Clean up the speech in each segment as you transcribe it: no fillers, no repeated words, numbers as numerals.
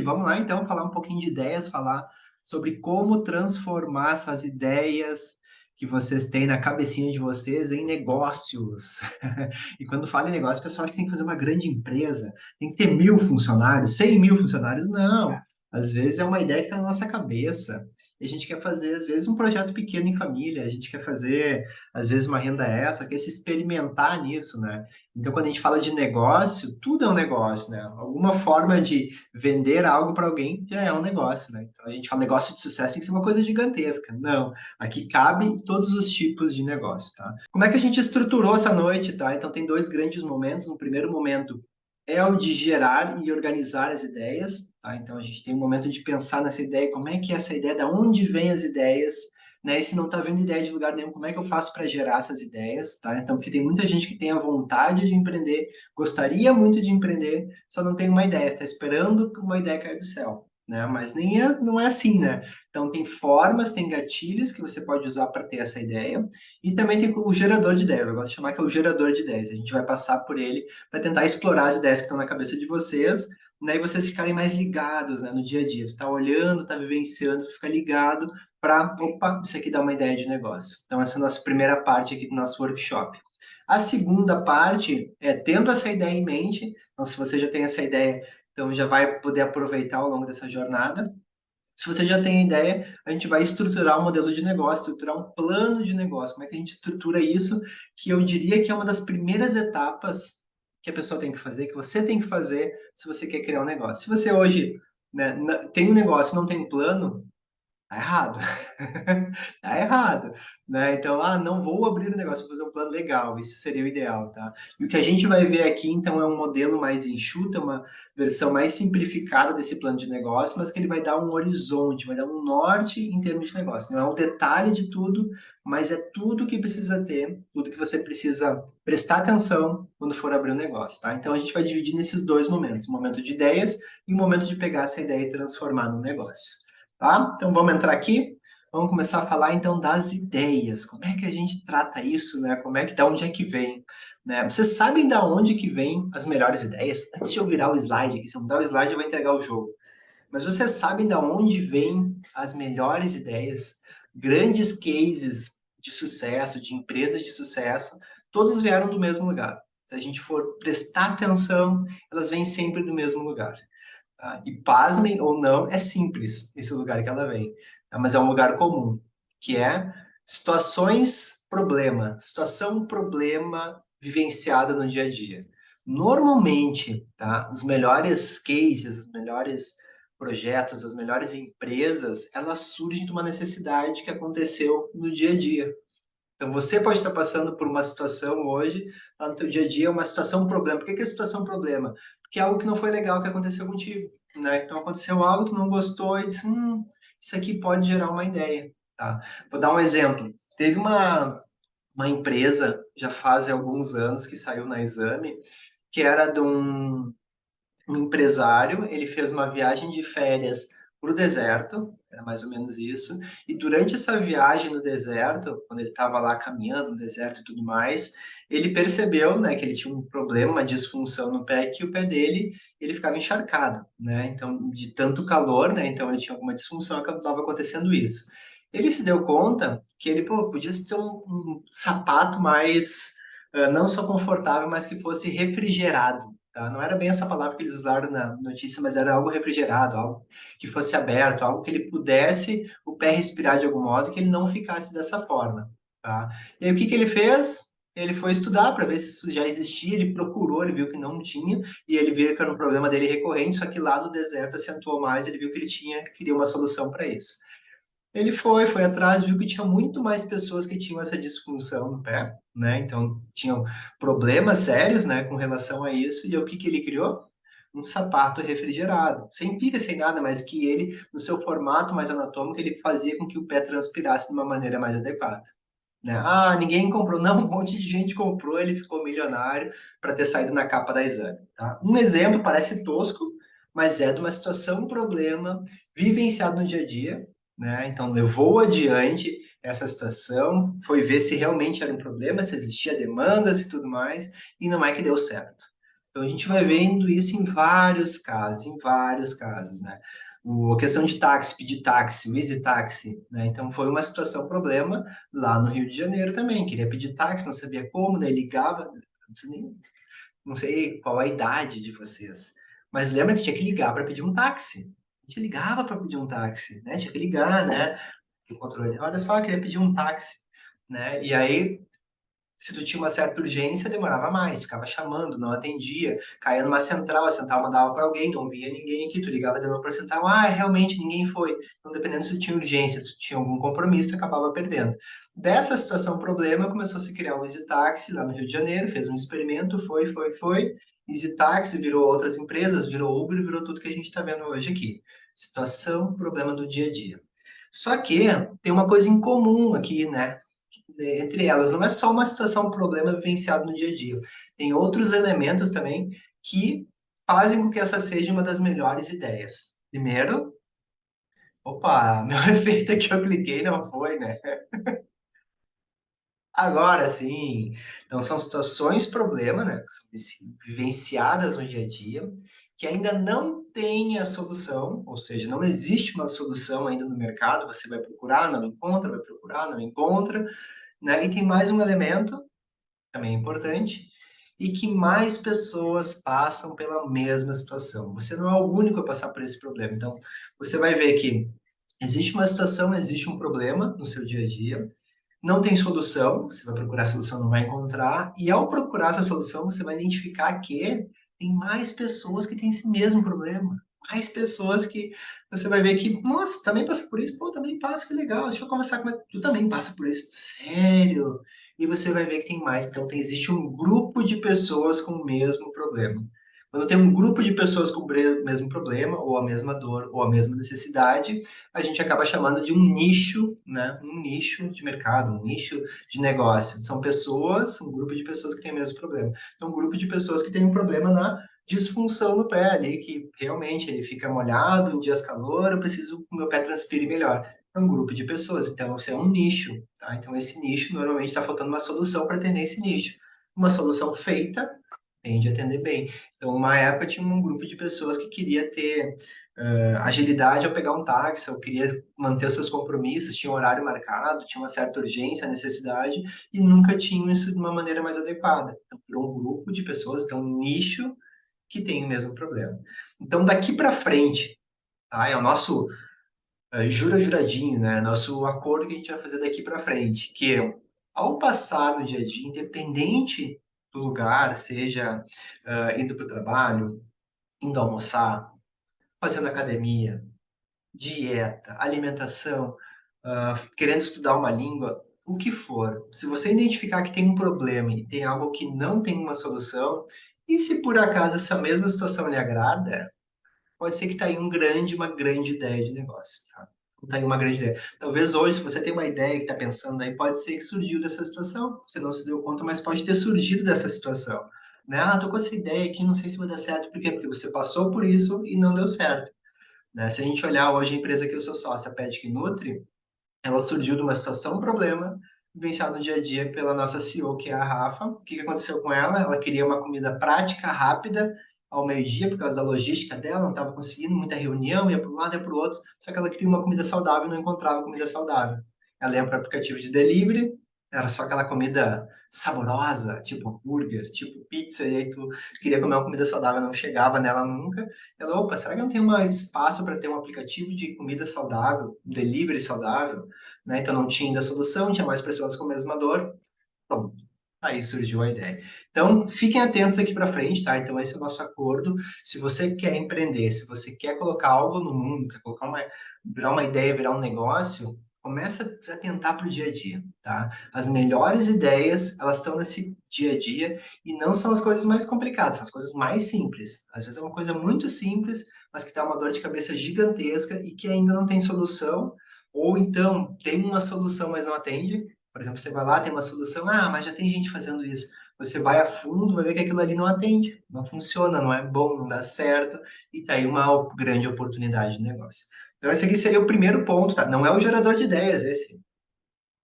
Vamos lá, então, falar um pouquinho de ideias, falar sobre como transformar essas ideias que vocês têm na cabecinha de vocês em negócios. E quando fala em negócio, o pessoal acha que tem que fazer uma grande empresa, tem que ter 1.000 funcionários, 100.000 funcionários. Não, às vezes é uma ideia que está na nossa cabeça. E a gente quer fazer, às vezes, um projeto pequeno em família, a gente quer fazer, às vezes, uma renda extra, quer se experimentar nisso, né? Então, quando a gente fala de negócio, tudo é um negócio, né? Alguma forma de vender algo para alguém já é um negócio, né? Então a gente fala negócio de sucesso tem que ser uma coisa gigantesca. Não, aqui cabe todos os tipos de negócio, tá? Como é que a gente estruturou essa noite, tá? Então tem dois grandes momentos. No primeiro momento é o de gerar e organizar as ideias, tá? Então a gente tem um momento de pensar nessa ideia, como é que é essa ideia, da onde vêm as ideias, né? E se não está vindo ideia de lugar nenhum, como é que eu faço para gerar essas ideias, tá? Então, porque tem muita gente que tem a vontade de empreender, gostaria muito de empreender, só não tem uma ideia, está esperando uma ideia cair do céu, né? Mas nem é, não é assim, né? Então tem formas, tem gatilhos que você pode usar para ter essa ideia, e também tem o gerador de ideias. Eu gosto de chamar que é o gerador de ideias. A gente vai passar por ele para tentar explorar as ideias que estão na cabeça de vocês, né? E vocês ficarem mais ligados, né, no dia a dia. Você está olhando, está vivenciando, fica ligado para, opa, isso aqui dá uma ideia de negócio. Então essa é a nossa primeira parte aqui do nosso workshop. A segunda parte é tendo essa ideia em mente. Então, se você já tem essa ideia, então já vai poder aproveitar ao longo dessa jornada. Se você já tem a ideia, a gente vai estruturar um modelo de negócio, estruturar um plano de negócio. Como é que a gente estrutura isso? Que eu diria que é uma das primeiras etapas que a pessoa tem que fazer, que você tem que fazer se você quer criar um negócio. Se você hoje, né, tem um negócio e não tem um plano, tá errado. Tá errado, né? Então, não vou abrir o negócio, vou fazer um plano legal, isso seria o ideal, tá? E o que a gente vai ver aqui, então, é um modelo mais enxuto, é uma versão mais simplificada desse plano de negócio, mas que ele vai dar um horizonte, vai dar um norte em termos de negócio. Não é o detalhe de tudo, mas é tudo que precisa ter, tudo que você precisa prestar atenção quando for abrir um negócio, tá? Então, a gente vai dividir nesses dois momentos, o momento de ideias e o momento de pegar essa ideia e transformar num negócio. Tá? Então vamos entrar aqui. Vamos começar a falar então das ideias. Como é que a gente trata isso, né? Como é que, da onde é que vem, né? Vocês sabem da onde que vem as melhores ideias? Antes de eu virar o slide aqui, se eu mudar o slide, eu vou entregar o jogo. Mas vocês sabem da onde vêm as melhores ideias? Grandes cases de sucesso, de empresas de sucesso, todos vieram do mesmo lugar. Se a gente for prestar atenção, elas vêm sempre do mesmo lugar. Tá? E pasmem ou não, é simples esse lugar que ela vem, tá? Mas é um lugar comum, que é situação problema vivenciada no dia a dia. Normalmente, tá? Os melhores cases, os melhores projetos, as melhores empresas, elas surgem de uma necessidade que aconteceu no dia a dia. Então, você pode estar passando por uma situação hoje, lá no teu dia a dia, uma situação problema. Por que que é situação problema? Porque é algo que não foi legal que aconteceu contigo, né? Então, aconteceu algo, tu não gostou e disse, isso aqui pode gerar uma ideia, tá? Vou dar um exemplo. Teve uma empresa, já faz alguns anos, que saiu na Exame, que era de um empresário, ele fez uma viagem de férias para o deserto, era mais ou menos isso, e durante essa viagem no deserto, quando ele estava lá caminhando no deserto e tudo mais, ele percebeu, né, que ele tinha um problema, uma disfunção no pé, que o pé dele, ele ficava encharcado, né, então, de tanto calor, né, então ele tinha alguma disfunção, acabava acontecendo isso. Ele se deu conta que ele, podia ter um sapato mais, não só confortável, mas que fosse refrigerado, tá? Não era bem essa palavra que eles usaram na notícia, mas era algo refrigerado, algo que fosse aberto, algo que ele pudesse o pé respirar de algum modo, que ele não ficasse dessa forma, tá? E aí o que que ele fez? Ele foi estudar para ver se isso já existia, ele procurou, ele viu que não tinha, e ele viu que era um problema dele recorrente, só que lá no deserto acentuou mais, ele viu que ele queria uma solução para isso. Ele foi atrás, viu que tinha muito mais pessoas que tinham essa disfunção no pé, né? Então, tinham problemas sérios, né, com relação a isso. E o que que ele criou? Um sapato refrigerado, sem pilha, sem nada, mas que ele, no seu formato mais anatômico, ele fazia com que o pé transpirasse de uma maneira mais adequada. Né? Ninguém comprou. Não, um monte de gente comprou, ele ficou milionário para ter saído na capa da Exame. Tá? Um exemplo, parece tosco, mas é de uma situação, um problema vivenciado no dia a dia. Né? Então, levou adiante essa situação, foi ver se realmente era um problema, se existia demandas e tudo mais, e não é que deu certo. Então, a gente vai vendo isso em vários casos, né? A questão de táxi, pedir táxi, o Easy Táxi, né? Então, foi uma situação, problema lá no Rio de Janeiro também. Queria pedir táxi, não sabia como, daí ligava, não sei qual a idade de vocês, mas lembra que tinha que ligar para pedir um táxi. A gente ligava para pedir um táxi, né? Tinha que ligar, né? O controle, olha só, eu queria pedir um táxi, né? E aí, se tu tinha uma certa urgência, demorava mais, ficava chamando, não atendia, caía numa central, a central mandava para alguém, não via ninguém aqui, tu ligava de novo para a central, realmente ninguém foi. Então, dependendo se tu tinha urgência, tu tinha algum compromisso, tu acabava perdendo. Dessa situação, problema, começou a se criar o Easy Táxi lá no Rio de Janeiro, fez um experimento, foi. Easy Táxi virou outras empresas, virou Uber, virou tudo que a gente está vendo hoje aqui. Situação, problema do dia a dia. Só que tem uma coisa em comum aqui, né? Entre elas, não é só uma situação, um problema vivenciado no dia a dia. Tem outros elementos também que fazem com que essa seja uma das melhores ideias. Primeiro, opa, meu efeito aqui eu cliquei, não foi, né? Agora sim, então são situações problema, né, que são vivenciadas no dia a dia, que ainda não tem a solução, ou seja, não existe uma solução ainda no mercado, você vai procurar, não encontra, vai procurar, não encontra, né? E tem mais um elemento também importante, e que mais pessoas passam pela mesma situação. Você não é o único a passar por esse problema. Então, você vai ver que existe uma situação, existe um problema no seu dia a dia, não tem solução, você vai procurar a solução, não vai encontrar, e ao procurar essa solução, você vai identificar que tem mais pessoas que têm esse mesmo problema. Mais pessoas que você vai ver que, nossa, também passa por isso, pô, também passo, que legal, deixa eu conversar com ele, tu também passa por isso, sério? E você vai ver que tem mais, então existe um grupo de pessoas com o mesmo problema. Quando tem um grupo de pessoas com o mesmo problema, ou a mesma dor, ou a mesma necessidade, a gente acaba chamando de um nicho, né? Um nicho de mercado, um nicho de negócio. São pessoas, um grupo de pessoas que têm o mesmo problema. Então, um grupo de pessoas que tem um problema na disfunção no pé ali, que realmente ele fica molhado em dias calor, eu preciso que o meu pé transpire melhor. É um grupo de pessoas, então você é um nicho, tá? Então esse nicho normalmente está faltando uma solução para atender esse nicho. Uma solução feita tende a atender bem. Então, uma época tinha um grupo de pessoas que queria ter agilidade ao pegar um táxi, ou queria manter os seus compromissos, tinha um horário marcado, tinha uma certa urgência, necessidade, e nunca tinham isso de uma maneira mais adequada. Então, virou um grupo de pessoas, então um nicho que tem o mesmo problema. Então, daqui para frente, tá? É o nosso juradinho, né? Nosso acordo que a gente vai fazer daqui para frente, que ao passar no dia a dia, independente do lugar, seja indo para o trabalho, indo almoçar, fazendo academia, dieta, alimentação, querendo estudar uma língua, o que for. Se você identificar que tem um problema e tem algo que não tem uma solução, e se por acaso essa mesma situação lhe agrada, pode ser que está aí uma grande ideia de negócio, tá? Está aí uma grande ideia. Talvez hoje, se você tem uma ideia que está pensando aí, pode ser que surgiu dessa situação. Você não se deu conta, mas pode ter surgido dessa situação. Né? Tô com essa ideia aqui, não sei se vai dar certo. Por quê? Porque você passou por isso e não deu certo. Né? Se a gente olhar hoje a empresa que eu sou sócio, a Pedic Nutri, ela surgiu de uma situação, um problema, vivenciado no dia a dia pela nossa CEO, que é a Rafa. O que aconteceu com ela? Ela queria uma comida prática, rápida, ao meio-dia, por causa da logística dela, não estava conseguindo, muita reunião, ia para um lado, ia para o outro, só que ela queria uma comida saudável e não encontrava comida saudável. Ela ia para o aplicativo de delivery, era só aquela comida saborosa, tipo hambúrguer, tipo pizza, e aí tu queria comer uma comida saudável, não chegava nela nunca. Ela, opa, será que não tem um espaço para ter um aplicativo de comida saudável, delivery saudável? Né? Então não tinha ainda solução, tinha mais pessoas com a mesma dor. Pronto, aí surgiu a ideia. Então, fiquem atentos aqui para frente, tá? Então, esse é o nosso acordo. Se você quer empreender, se você quer colocar algo no mundo, quer colocar virar uma ideia, virar um negócio, começa a tentar para o dia a dia, tá? As melhores ideias, elas estão nesse dia a dia e não são as coisas mais complicadas, são as coisas mais simples. Às vezes é uma coisa muito simples, mas que dá uma dor de cabeça gigantesca e que ainda não tem solução, ou então tem uma solução, mas não atende. Por exemplo, você vai lá, tem uma solução, mas já tem gente fazendo isso. Você vai a fundo, vai ver que aquilo ali não atende, não funciona, não é bom, não dá certo, e tá aí uma grande oportunidade de negócio. Então, esse aqui seria o primeiro ponto, tá? Não é o gerador de ideias, esse.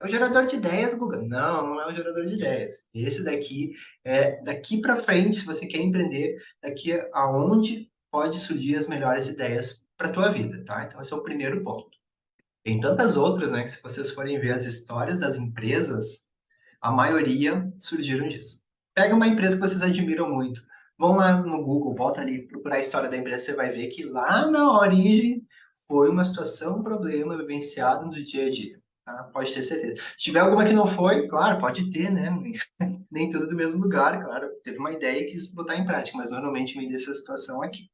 É o gerador de ideias, Guga. Não, não é o gerador de ideias. Esse daqui é daqui para frente, se você quer empreender, daqui aonde pode surgir as melhores ideias para tua vida, tá? Então esse é o primeiro ponto. Tem tantas outras, né, que se vocês forem ver as histórias das empresas, a maioria surgiram disso. Pega uma empresa que vocês admiram muito. Vão lá no Google, bota ali, procurar a história da empresa, você vai ver que lá na origem foi uma situação, um problema vivenciado no dia a dia. Tá? Pode ter certeza. Se tiver alguma que não foi, claro, pode ter, né? Nem tudo do mesmo lugar, claro. Teve uma ideia e quis botar em prática, mas normalmente me dessa situação aqui.